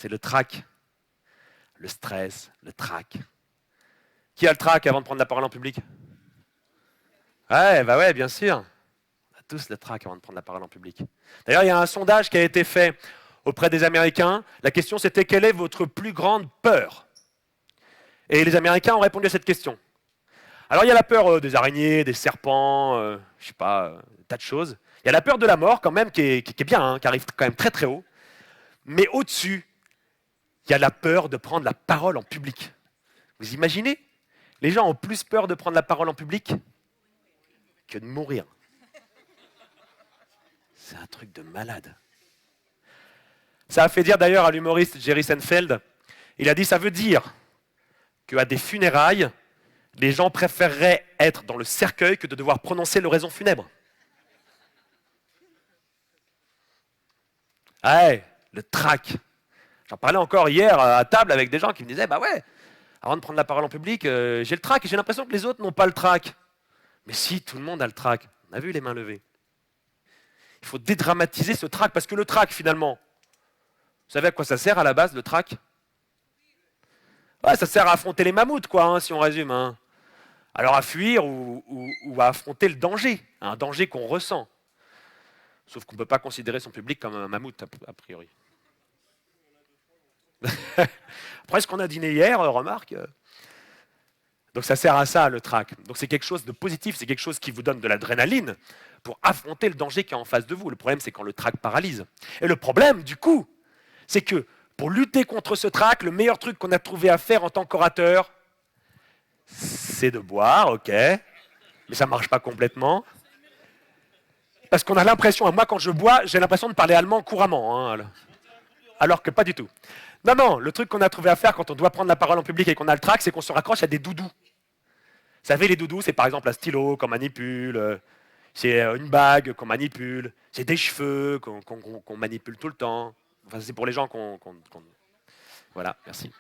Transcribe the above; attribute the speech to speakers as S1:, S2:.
S1: C'est le trac, le stress, le trac. Qui a le trac avant de prendre la parole en public? Ouais, bah ouais, bien sûr. On a tous le trac avant de prendre la parole en public. D'ailleurs, il y a un sondage qui a été fait auprès des Américains. La question, c'était quelle est votre plus grande peur? Et les Américains ont répondu à cette question. Alors, il y a la peur des araignées, des serpents, je sais pas, des tas de choses. Il y a la peur de la mort, quand même, qui est bien, hein, qui arrive quand même très très haut. Mais au-dessus, il y a la peur de prendre la parole en public. Vous imaginez? Les gens ont plus peur de prendre la parole en public que de mourir. C'est un truc de malade. Ça a fait dire d'ailleurs à l'humoriste Jerry Seinfeld, il a dit ça veut dire qu'à des funérailles, les gens préféreraient être dans le cercueil que de devoir prononcer l'oraison funèbre. Ouais, le trac. J'en parlais encore hier à table avec des gens qui me disaient, bah ouais, avant de prendre la parole en public, j'ai le trac et j'ai l'impression que les autres n'ont pas le trac. Mais si, tout le monde a le trac. On a vu les mains levées. Il faut dédramatiser ce trac, parce que le trac, finalement, vous savez à quoi ça sert à la base, le trac? Ouais, ça sert à affronter les mammouths, quoi, hein, si on résume. Hein. Alors à fuir ou à affronter le danger, un danger qu'on ressent. Sauf qu'on ne peut pas considérer son public comme un mammouth, a priori. Après ce qu'on a dîné hier, remarque. Donc ça sert à ça, le trac. Donc c'est quelque chose de positif, c'est quelque chose qui vous donne de l'adrénaline pour affronter le danger qui est en face de vous. Le problème, c'est quand le trac paralyse. Et le problème, du coup, c'est que pour lutter contre ce trac, le meilleur truc qu'on a trouvé à faire en tant qu'orateur, c'est de boire, ok, mais ça ne marche pas complètement. Parce qu'on a l'impression, moi quand je bois, j'ai l'impression de parler allemand couramment, hein, alors que pas du tout. Non, non, le truc qu'on a trouvé à faire quand on doit prendre la parole en public et qu'on a le trac, c'est qu'on se raccroche à des doudous. Vous savez, les doudous, c'est par exemple un stylo qu'on manipule, c'est une bague qu'on manipule, c'est des cheveux qu'on manipule tout le temps. Enfin, c'est pour les gens qu'on... Voilà, merci.